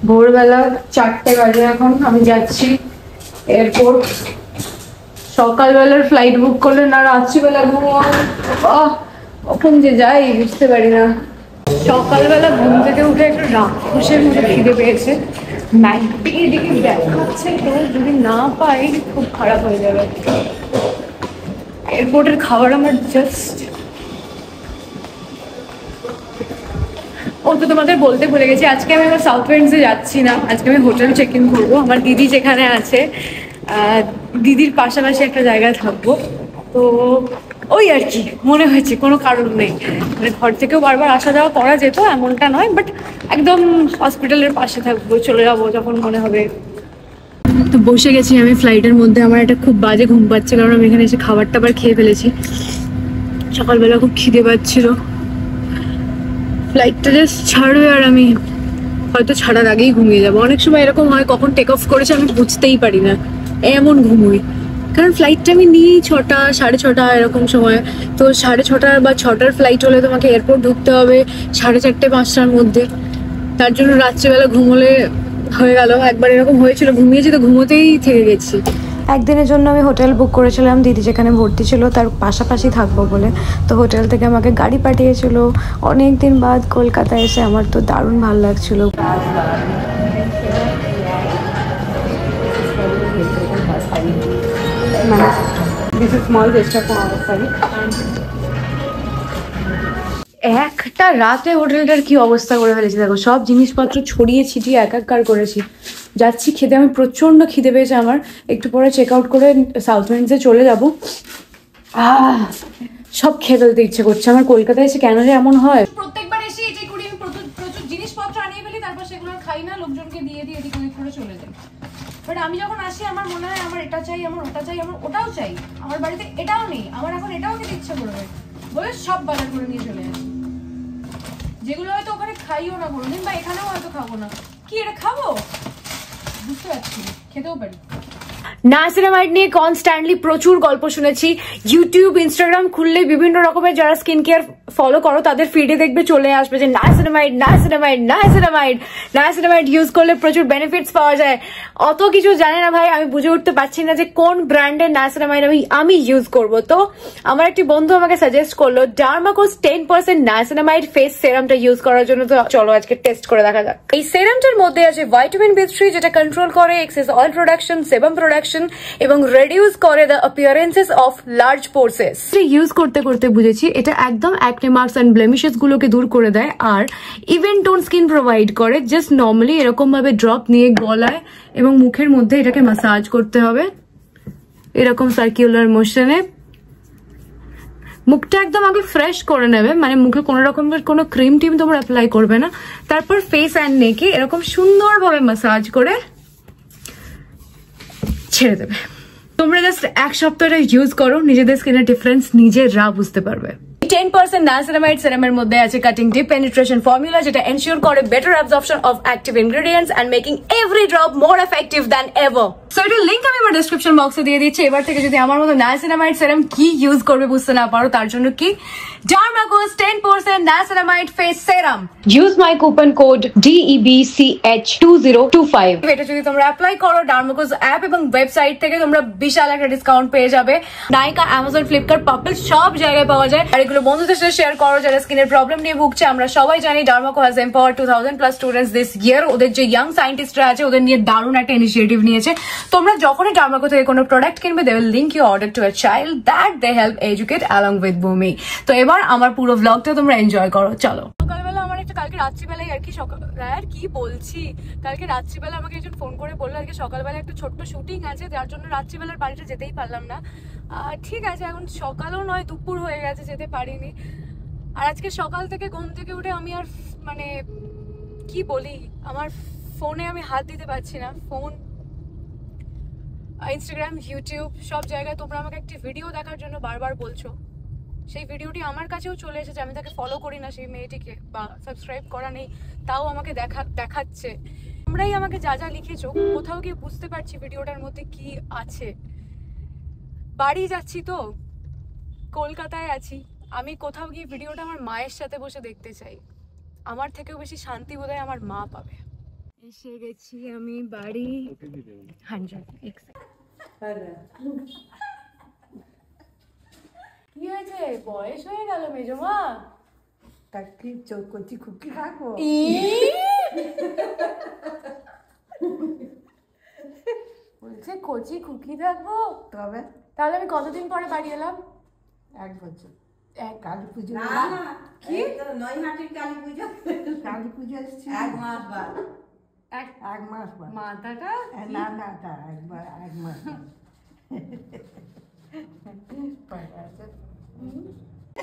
ভোরবেলা 4টে বাজে এখন, আমি যাচ্ছি এয়ারপোর্ট। সকালবেলার ফ্লাইট বুক করলে না রাত্রিবেলা ঘুমাই, কখন যে যাই বুঝতে পারি না। সকালবেলা ঘুম থেকে উঠে একটু রাক্ষসের মতো খিদে পেয়েছে, ম্যাকডি এদিকে দেখাচ্ছে, তো যদি না পাই খুব খারাপ হয়ে যাবে। এয়ারপোর্টের খাবার আমার জাস্ট, তো তোমাদের বলতে ভুলে গেছি, আজকে আমি আমার সাউথ উইন্ডসে যাচ্ছি না, আজকে আমি হোটেল চেক ইন করবো। আমার দিদি যেখানে আছে, দিদির পাশাপাশি একটা জায়গায় থাকবো। তো ওই আর কি, মনে হয়েছে কোনো কারণ নেই, মানে ঘর থেকেও বারবার আসা যাওয়া করা যেত, এমনটা নয়, বাট একদম হসপিটালের পাশে থাকবো, চলে যাবো যখন মনে হবে। তো বসে গেছি আমি ফ্লাইটের মধ্যে। আমার একটা খুব বাজে ঘুম পাচ্ছে, কারণ আমি এখানে এসে খাবার টাবার খেয়ে ফেলেছি। সকালবেলা খুব খিদে পাচ্ছিল। ফ্লাইটটা জাস্ট ছাড়বে আর আমি হয়তো ছাড়ার আগেই ঘুমিয়ে যাবো। অনেক সময় এরকম হয়, কখন টেক অফ করেছে আমি বুঝতেই পারি না, এমন ঘুমোই। কারণ ফ্লাইটটা আমি নিই 6টা 6:30 এরকম সময়। তো 6:30 বা 6টার ফ্লাইট হলে তোমাকে এয়ারপোর্ট ঢুকতে হবে 4:30 5টার মধ্যে। তার জন্য রাত্রিবেলা ঘুমোলে হয়ে গেল। একবার এরকম হয়েছিল, ঘুমিয়েছি তো ঘুমোতেই থেকে গেছি। একদিনের জন্য আমি হোটেল বুক করেছিলাম, দিদি যেখানে ভর্তি ছিল তার পাশাপাশি থাকবো বলে। তো হোটেল থেকে আমাকে গাড়ি পাঠিয়েছিল অনেক দিন বাদ কলকাতায় এসে। আমার তো দারুণ ভালো লাগছিল। একটা রাতে হোটেলটার কি অবস্থা করে ফেলেছি দেখো, সব জিনিসপত্র ছড়িয়ে ছিটিয়ে একাকার করেছি। যাচ্ছি খেতে, আমি প্রচন্ড খিদে পেয়েছে আমার। একটু পরে চেক আউট করে সাউথ উইন্ডসে চলে যাবো। সব খেয়ে ফেলতে ইচ্ছে করছে আমার। কলকাতায় এসে কেন যে এমন হয়, প্রত্যেকবার এসে এটাই করি আমি, প্রচুর জিনিসপত্র আনিয়ে ফেলি, তারপর সেগুলো খাই না, লোকজনকে দিয়ে দিয়ে এদিক ওদিক করে চলে যাই। বাট আমি যখন আসি আমার মনে হয় আমার এটা চাই, আমার ওটা চাই, আমার ওটাও চাই, আমার বাড়িতে এটাও নেই, আমার এখন এটাও খেতে ইচ্ছে করবে বলে সব বাজার করে নিয়ে চলে আসি, যেগুলো হয়তো ওখানে খাইও না কোনোদিন, বা এখানেও হয়তো খাবো না। কি এটা খাবো বুঝতে পারছি, খেতেও পারি। নাইসিনামাইড নিয়ে কনস্ট্যান্টলি প্রচুর গল্প শুনেছি। ইউটিউব ইনস্টাগ্রাম খুললে বিভিন্ন রকমের যারা স্কিন কেয়ার ফলো করো তাদের ফিডে দেখবে চলে আসবে যে niacinamide niacinamide niacinamide niacinamide use করলে প্রচুর বেনিফিটস পাওয়া যায়। অত কিছু জানে না ভাই, আমি বুঝে উঠতে পারছি না যে কোন ব্র্যান্ডের নাইসিনামাইড আমি ইউজ করব। তো আমার একটি বন্ধু আমাকে সাজেস্ট করলো ডার্মাকোস 10% নাইসিনামাইড ফেস সেরামটা ইউজ করার জন্য। তো চলো আজকে টেস্ট করে দেখা যাক। এই সেরামটার মধ্যে আছে ভিটামিন B3 যেটা কন্ট্রোল করে access oil production, sebum production এবং রিডিউস করে the appearances of large পোরসেস। Use করতে করতে বুঝেছি এটা একদম অ্যাকনে মার্কস এন্ড ব্লেমিশেস গুলোকে দূর করে দেয়, আর ইভেন টোন স্কিন প্রোভাইড করে। জাস্ট নর্মালি এরকম ভাবে ড্রপ নিয়ে গলায় এবং মুখের মধ্যে এটাকে ম্যাসাজ করতে হবে এরকম সার্কুলার মোশনে। মুখটা একদম আগে ফ্রেশ করে নেবে, মানে মুখে কোনো রকমের কোনো ক্রিম টিম তোমরা অ্যাপ্লাই করবে না। তারপর ফেস অ্যান্ড নেকে এরকম সুন্দরভাবে ম্যাসাজ করে ছেড়ে দেবে। তোমরা জাস্ট এক সপ্তাহ ইউজ করো, নিজেদের স্কিনের ডিফারেন্স নিজেরা বুঝতে পারবে। 10% নাইসিনামাইড সেরামের মধ্যে আছে কাটিং ডিপ পেনিট্রেশন ফর্মুলা, যেটা এনশিওর করে better absorption of active ingredients and making every drop more effective than ever. So এটার লিংক আমি আমার ডেসক্রিপশন বক্সে দিয়ে দিচ্ছি। এবার থেকে যদি আমার মতো নাইসিনামাইড সেরাম কি ইউজ করবে বুঝতে না পারো, তার জন্য কি ডার্মাকোস 10% niacinamide face serum, use my coupon code DEBCH2025। এটা যদি তোমরা অ্যাপ্লাই করো ডার্মাকোস অ্যাপ এবং ওয়েবসাইট থেকে, তোমরা বিশাল একটা ডিসকাউন্ট পেয়ে যাবে। নাইকা, অ্যামাজন, ফ্লিপকার্ট, পার্পল সব জায়গায় পাওয়া যায়। আর এগুলো বন্ধুদের সাথে শেয়ার করো যারা স্কিনের প্রবলেম নিয়ে ভুগছে। আমরা সবাই জানি Derma Co has empowered 2000+ students this ইয়ার। ওদের যে ইয়াং সায়েন্টিস্টরা আছে ওদের নিয়ে দারুণ একটা ইনিশিয়েটিভ নিয়েছে। তোমরা যখনই ডার্মাকো থেকে কোনো প্রোডাক্ট কিনবে they will link your order to a child that they help educate along with Bhumi. তো এবার আমার পুরো ভ্লগটা তোমরা এনজয় করো, চলো। সকালবেলা আমার একটা, কালকে রাত্রিবেলায় আর কি বলছি, কালকে রাত্রিবেলা আমাকে একজন ফোন করে বললো আজকে সকালবেলা একটা ছোট্ট শুটিং আছে, যার জন্য রাত্রিবেলার বাড়িটা যেতেই পারলাম না। ঠিক আছে, এখন সকালও নয় দুপুর হয়ে গেছে, যেতে পারিনি। আর আজকে সকাল থেকে ঘুম থেকে উঠে আমি আর মানে কি বলি, আমার ফোনে আমি হাত দিতে পারছি না। ফোন, ইনস্টাগ্রাম, ইউটিউব সব জায়গায় তোমরা আমাকে একটি ভিডিও দেখার জন্য বারবার বলছো। সেই ভিডিওটি আমার কাছেও চলে এসেছে, আমি তাকে ফলো করি না সেই মেয়েটিকে, বা সাবস্ক্রাইব করা নেই, তাও আমাকে দেখাচ্ছে। তোমরাই আমাকে যা যা লিখেছো, কোথাও গিয়ে বুঝতে পারছি ভিডিওটার মধ্যে কি আছে। বাড়ি যাচ্ছি তো, কলকাতায় আছি আমি, কোথাও গিয়ে ভিডিওটা আমার মায়ের সাথে বসে দেখতে চাই। আমার থেকেও বেশি শান্তি বোধহয় আমার মা পাবে। এসে গেছি আমি বাড়ি 100 কি হয়েছে? বয়স হয়ে গেল মেজমা। তাকে কচি খুকি খাবো। বলছে কচি খুকি থাকবো। তবে তাহলে আমি কতদিন পরে বাড়ি এলাম? 1 বছর। কালী পুজো। কি নৈহাটির কালী পুজো? কালী পুজো এসেছে 1 মাস বাদ। 1 মাস বাদ। মাথাটা না না তা একবার 1 মাস।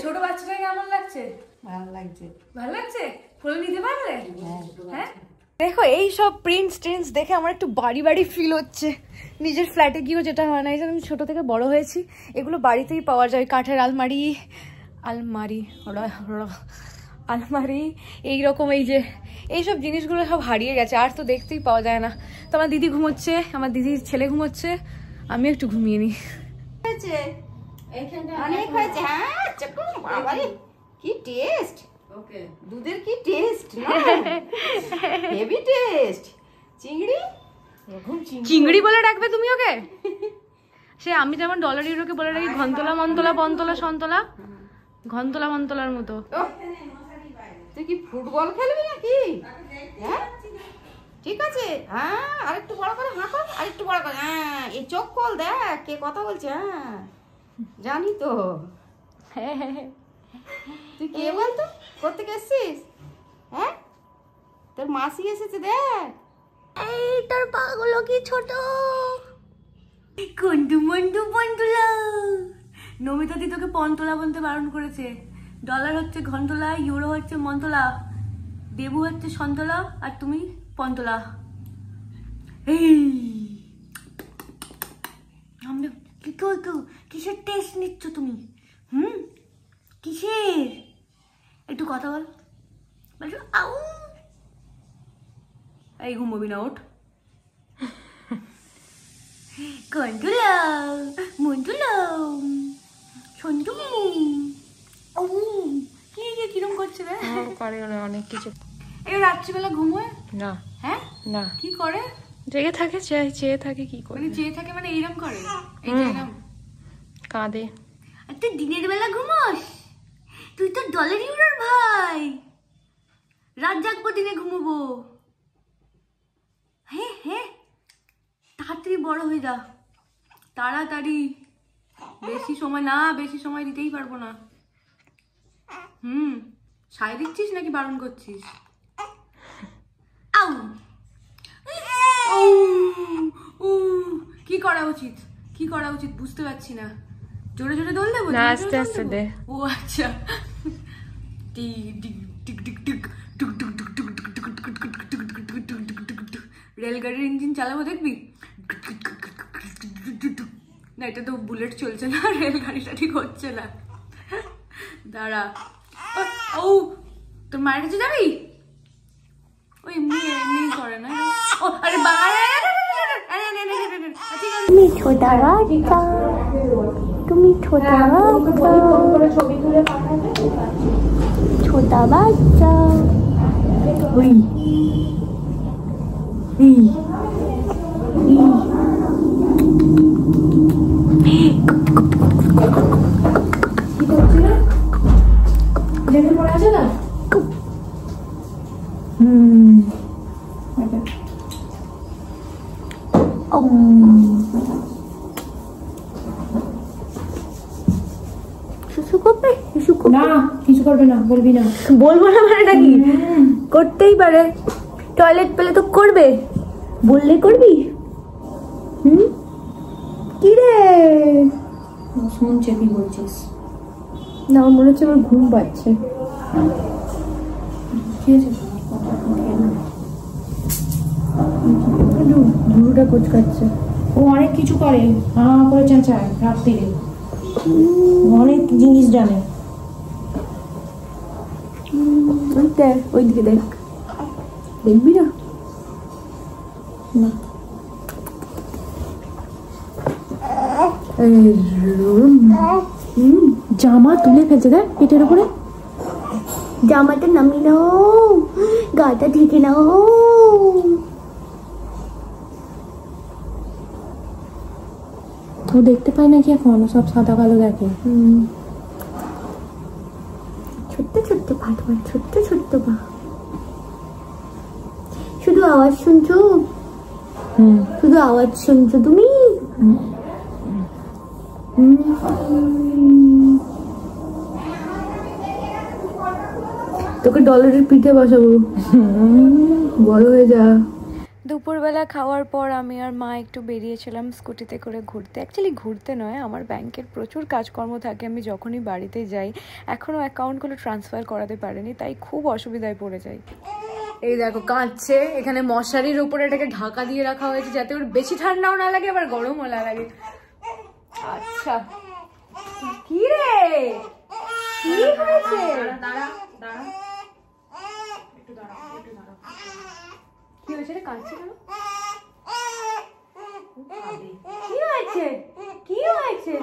ছোট বাচ্চাটা কেমন লাগছে? ভালো লাগছে। ভালো লাগছে? ফুলে নিতে পারলে? হ্যাঁ। দেখো এই সব প্রিন্টস টিন্টস দেখে আমার একটু বাড়ি বাড়ি ফিল হচ্ছে। নিজের ফ্ল্যাটে গিয়েও যেটা হয় না, এই আমি ছোটো থেকে বড় হয়েছি, এগুলো বাড়িতেই পাওয়া যায়। কাঠের আলমারি আলমারি এইরকম, এই যে এইসব জিনিসগুলো সব হারিয়ে গেছে, আর তো দেখতেই পাওয়া যায় না। তো আমার দিদি ঘুমোচ্ছে, আমার দিদির ছেলে ঘুমোচ্ছে, আমি একটু ঘুমিয়ে নিই। অনেক হয়েছে। হ্যাঁ বাবারে কি টেস্ট, দুধের কি টেস্ট, হেভি টেস্ট। চিংড়ি বলে ডাকবে তুমি ওকে? সে আমি যেমন ডলার ইউরোকে বলে রাখি ঘন্তলা মন্তলা বন্তলা সন্তলা, ঘন্তলা মন্তলার মতো। তুই কি ফুটবল খেলবি নাকি? হ্যাঁ ঠিক আছে। হ্যাঁ আরেকটু বড় করে হাঁকো, আরেকটু বড় করে। হ্যাঁ এই চোখ খোল, দেখ কে কথা বলছে। হ্যাঁ জানি তো। তুই কে বলতো? কোথেকে এসছিস? হ্যাঁ তোর মাসি এসেছে, দেখ। এই তোর পাগুলো কি ছোট। কন্টু মন্টু পন্টুলা। নমিতা দি তোকে পন্তলা বলতে বারণ করেছে। ডলার হচ্ছে ঘন্টলা, ইউরো হচ্ছে মন্তলা, দেবু হচ্ছে সন্তলা, আর তুমি পন্তলা। এই কি করতো? কিসের টেস্ট নিচ্ছ তুমি? কিসের? একটু কথা বল। বলছো আউ। এই ঘুমোবি না, ওঠ। কন্টুলা মন্টুলা সন্টু কি কিরম করছে রে? অনেক কিছু। এই রাত্রিবেলা ঘুমোয় না? হ্যাঁ না। কি করে? জেগে থাকে, চেয়ে থাকে। কি করে? মানে চেয়ে থাকে মানে এইরকম করে? এই যে এরকম কাঁদে। আর তুই দিনের বেলা ঘুমোস? তুই তো ডলার ইউরোর ভাই। রাত জাগবো, দিনে ঘুমোবো। হ্যাঁ তাড়াতাড়ি বড় হয়ে যা, তাড়াতাড়ি। বেশি সময় দিতেই পারবো না। সায় দিচ্ছিস নাকি বারণ করছিস? আউ কি করা উচিত বুঝতে পারছি না। জোরে জোরে দোল দেবো? আস্তে আস্তে দে। ও আচ্ছা। রেলগাড়ির ইঞ্জিন চালাবো, দেখবি? না এটা তো বুলেট চলছে না, রেলগাড়িটা ঠিক হচ্ছে না। দাঁড়া। ও তোর মায়ের কাছে যাবি? ও এমনি করে না। ও আরে তুমি ছোটা বাচ্চা, তুমি ছোটা বাচ্চা, ছোটা বাচ্চা। কি করছিল? লেগে পড়ে আছে না? না কিছু করবে না, বলবি না। বলবো না মানে নাকি? করতেই পারে, টয়লেট পেলে তো করবে, বললে করবি। কি রে শুনছে কি বলছিস? না আমার মনে হচ্ছে আমার ঘুম পাচ্ছে। ধুরুটা কোচকাচ্ছে। ও অনেক কিছু করে, করে চেঁচায় রাত্রিরে, অনেক জিনিস জানে। ওইদিকে দেখ, দেখবি না? জামা তুলে ফেলছে, দেখ পেটের উপরে। জামাটা নামিয়ে নাও, গাটা ঢেকে নাও। ও দেখতে পায় নাকি এখন, সব সাদা কালো দেখে। ছোট্ট ছোট্ট পা, তোমার ছোট্ট ছোট্ট পা, শুধু আওয়াজ শুনছো, শুধু আওয়াজ শুনছো তুমি। তোকে ডলারের পিঠে বসাবো, বড় হয়ে যা। দুপুরবেলা খাওয়ার পর আমি আর মা একটু বেরিয়েছিলাম স্কুটিতে করে ঘুরতে। অ্যাকচুয়ালি ঘুরতে নয়, আমার ব্যাংকের প্রচুর কাজকর্ম থাকে, আমি যখনই বাড়িতে যাই এখনও অ্যাকাউন্টগুলো ট্রান্সফার করাতে পারিনি, তাই খুব অসুবিধায় পড়ে যাই। এই দেখো কাঁদছে, এখানে মশারির উপরে এটাকে ঢাকা দিয়ে রাখা হয়েছে যাতে ওর বেশি ঠান্ডাও না লাগে আবার গরমও না লাগে। আচ্ছা কি রে, কি হয়েছে? কি হয়েছে রে, কাঁদছে কেন? কি হয়েছে, কি হয়েছে?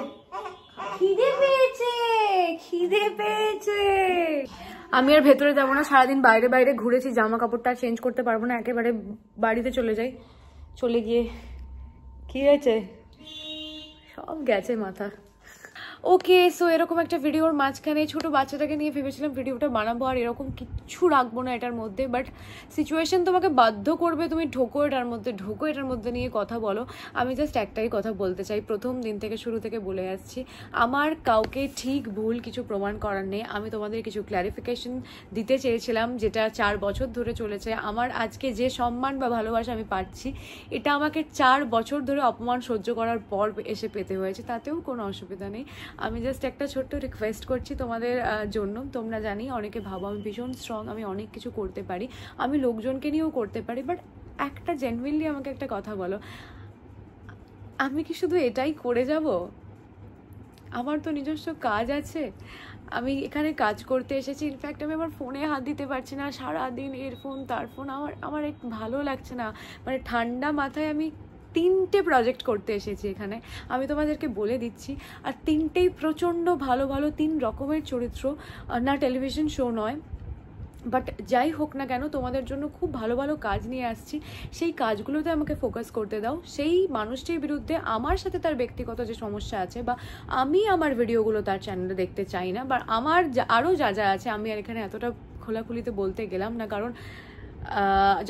খিদে পেয়েছে, খিদে পেয়েছে। আমি আর ভেতরে যাবো না, সারাদিন বাইরে বাইরে ঘুরেছি, জামা কাপড়টা চেঞ্জ করতে পারবো না, একেবারে বাড়িতে চলে যাই। চলে গিয়ে কি হয়েছে, সব গেছে মাথা। ওকে, সো এরকম একটা ভিডিওর মাঝখানে ছোট বাচ্চাটাকে নিয়ে ভেবেছিলাম ভিডিওটা বানাবো, আর এরকম কিচ্ছু রাখবো না এটার মধ্যে, বাট সিচুয়েশন তোমাকে বাধ্য করবে, তুমি ঢোকো এটার মধ্যে, ঢোকো এটার মধ্যে নিয়ে কথা বলো। আমি জাস্ট একটাই কথা বলতে চাই, প্রথম দিন থেকে শুরু থেকে বলে আসছি, আমার কাউকে ঠিক ভুল কিছু প্রমাণ করার নেই। আমি তোমাদের কিছু ক্ল্যারিফিকেশন দিতে চেয়েছিলাম, যেটা 4 বছর ধরে চলেছে। আমার আজকে যে সম্মান বা ভালোবাসা আমি পাচ্ছি, এটা আমাকে 4 বছর ধরে অপমান সহ্য করার পর এসে পেতে হয়েছে, তাতেও কোনো অসুবিধা নেই। আমি জাস্ট একটা ছোট্ট রিকোয়েস্ট করছি তোমাদের জন্য। তোমরা জানি অনেকে ভাবো আমি ভীষণ স্ট্রং, আমি অনেক কিছু করতে পারি, আমি লোকজনকে নিয়েও করতে পারি, বাট একটা জেনুইনলি আমাকে একটা কথা বলো, আমি কি শুধু এটাই করে যাব? আমার তো নিজস্ব কাজ আছে, আমি এখানে কাজ করতে এসেছি। ইনফ্যাক্ট আমি আমার ফোনে হাত দিতে পারছি না, সারাদিন এর ফোন তার ফোন, আমার একটু ভালো লাগছে না। মানে ঠান্ডা মাথায় আমি 3টে প্রজেক্ট করতে এসেছি এখানে, আমি তোমাদেরকে বলে দিচ্ছি। আর 3টেই প্রচণ্ড ভালো ভালো 3 রকমের চরিত্র, না টেলিভিশন শো নয়, বাট যাই হোক না কেন তোমাদের জন্য খুব ভালো ভালো কাজ নিয়ে আসছি। সেই কাজগুলোতে আমাকে ফোকাস করতে দাও। সেই মানুষটির বিরুদ্ধে আমার সাথে তার ব্যক্তিগত যে সমস্যা আছে, বা আমি আমার ভিডিওগুলো তার চ্যানেলে দেখতে চাই না, বা আমার আরও যা যা আছে, আমি আর এখানে এতটা খোলাখুলিতে বলতে গেলাম না, কারণ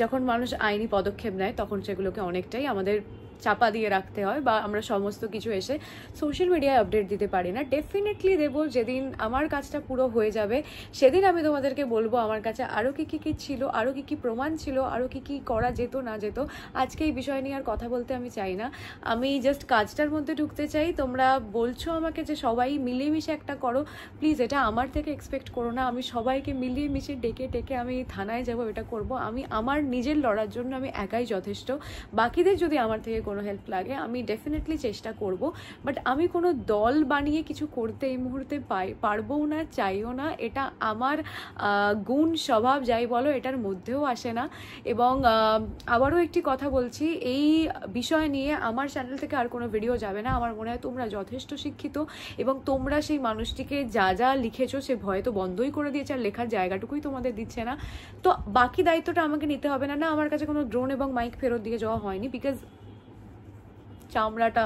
যখন মানুষ আইনি পদক্ষেপ নেয় তখন সেগুলোকে অনেকটাই আমাদের চাপা দিয়ে রাখতে হয়, বা আমরা সমস্ত কিছু এসে সোশ্যাল মিডিয়ায় আপডেট দিতে পারি না। ডেফিনেটলি দেবো, যেদিন আমার কাজটা পুরো হয়ে যাবে সেদিন আমি তোমাদেরকে বলবো আমার কাছে আরও কী কী ছিল, আরও কী কী প্রমাণ ছিল, আরও কী কী করা যেত না যেত। আজকে এই বিষয় নিয়ে আর কথা বলতে আমি চাই না, আমি জাস্ট কাজটার মধ্যে ঢুকতে চাই। তোমরা বলছো আমাকে যে সবাই মিলেমিশে একটা করো, প্লিজ এটা আমার থেকে এক্সপেক্ট করো না। আমি সবাইকে মিলিয়ে মিশে ডেকে ডেকে আমি থানায় যাব, এটা করব। আমি আমার নিজের লড়ার জন্য আমি একাই যথেষ্ট। বাকিদের যদি আমার থেকে কোনো হেল্প লাগে আমি ডেফিনেটলি চেষ্টা করব, বাট আমি কোনো দল বানিয়ে কিছু করতে এই মুহূর্তে পারবও না, চাইও না। এটা আমার গুণ স্বভাব যাই বলো, এটার মধ্যেও আসে না। এবং আবারও একটি কথা বলছি, এই বিষয় নিয়ে আমার চ্যানেল থেকে আর কোনো ভিডিও যাবে না। আমার মনে হয় তোমরা যথেষ্ট শিক্ষিত, এবং তোমরা সেই মানুষটিকে যা যা লিখেছো সে ভয় তো বন্ধই করে দিয়েছে, আর লেখার জায়গাটুকুই তোমাদের দিচ্ছে না। তো বাকি দায়িত্বটা আমাকে নিতে হবে না। না, আমার কাছে কোনো ড্রোন এবং মাইক ফেরত দিয়ে যাওয়া হয়নি, বিকজ চামড়াটা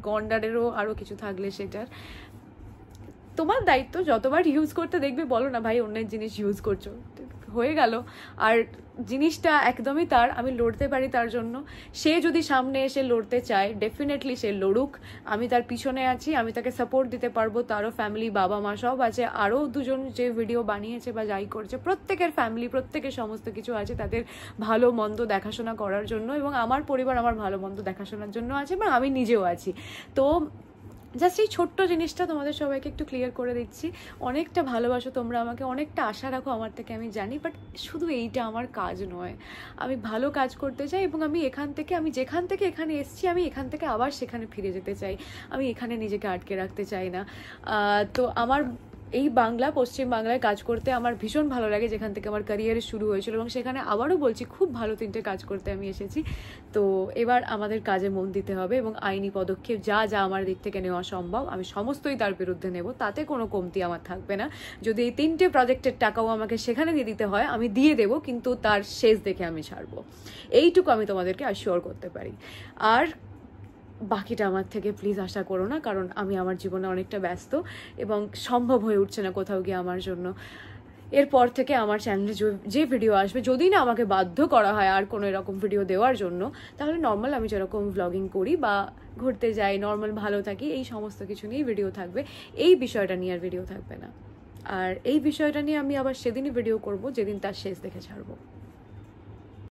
গন্ডারেরও আরও কিছু থাকলে সেটার তোমার দায়িত্ব। যতবার ইউজ করতে দেখবে বলো না ভাই অন্যের জিনিস ইউজ করছো, হয়ে গেল। আর জিনিসটা একদমই তার, আমি লড়তে পারি তার জন্য। সে যদি সামনে এসে লড়তে চায় ডেফিনেটলি সে লড়ুক, আমি তার পিছনে আছি, আমি তাকে সাপোর্ট দিতে পারবো। তারও ফ্যামিলি, বাবা মা সব আছে, আরও 2জন যে ভিডিও বানিয়েছে বা যাই করছে, প্রত্যেকের ফ্যামিলি, প্রত্যেকের সমস্ত কিছু আছে তাদের ভালো মন্দ দেখাশোনা করার জন্য, এবং আমার পরিবার আমার ভালো মন্দ দেখাশোনার জন্য আছে, এবং আমি নিজেও আছি। তো জাস্ট এই ছোট্ট জিনিসটা তোমাদের সবাইকে একটু ক্লিয়ার করে দিচ্ছি। অনেকটা ভালোবাসো তোমরা আমাকে, অনেকটা আশা রাখো আমার থেকে, আমি জানি, বাট শুধু এইটা আমার কাজ নয়। আমি ভালো কাজ করতে চাই, এবং আমি যেখান থেকে এখানে এসেছি আমি এখান থেকে আবার সেখানে ফিরে যেতে চাই। আমি এখানে নিজেকে আটকে রাখতে চাই না। তো আমার এই পশ্চিম বাংলায় কাজ করতে আমার ভীষণ ভালো লাগে, যেখান থেকে আমার ক্যারিয়ার শুরু হয়েছিল, এবং সেখানে আবারও বলছি খুব ভালো 3টে কাজ করতে আমি এসেছি। তো এবার আমাদের কাজে মন দিতে হবে, এবং আইনি পদক্ষেপ যা যা আমার দিক থেকে নেওয়া সম্ভব আমি সমস্তই তার বিরুদ্ধে নেব, তাতে কোনো কমতি আমার থাকবে না। যদি এই 3টে প্রজেক্টের টাকাও আমাকে সেখানে দিয়ে দিতে হয় আমি দিয়ে দেবো, কিন্তু তার শেষ দেখে আমি ছাড়বো, এইটুকু আমি তোমাদেরকে অ্যাসিওর করতে পারি। আর বাকিটা আমার থেকে প্লিজ আশা করো না, কারণ আমি আমার জীবনে অনেকটা ব্যস্ত এবং সম্ভব হয়ে উঠছে না কোথাও গিয়ে আমার জন্য। এরপর থেকে আমার চ্যানেলে যে ভিডিও আসবে, যদি না আমাকে বাধ্য করা হয় আর কোনো এরকম ভিডিও দেওয়ার জন্য, তাহলে নর্মাল আমি যেরকম ভ্লগিং করি বা ঘুরতে যাই, নর্মাল ভালো থাকি, এই সমস্ত কিছু নিয়েই ভিডিও থাকবে। এই বিষয়টা নিয়ে আর ভিডিও থাকবে না। আর এই বিষয়টা নিয়ে আমি আবার সেদিনই ভিডিও করব যেদিন তার শেষ দেখে ছাড়বো।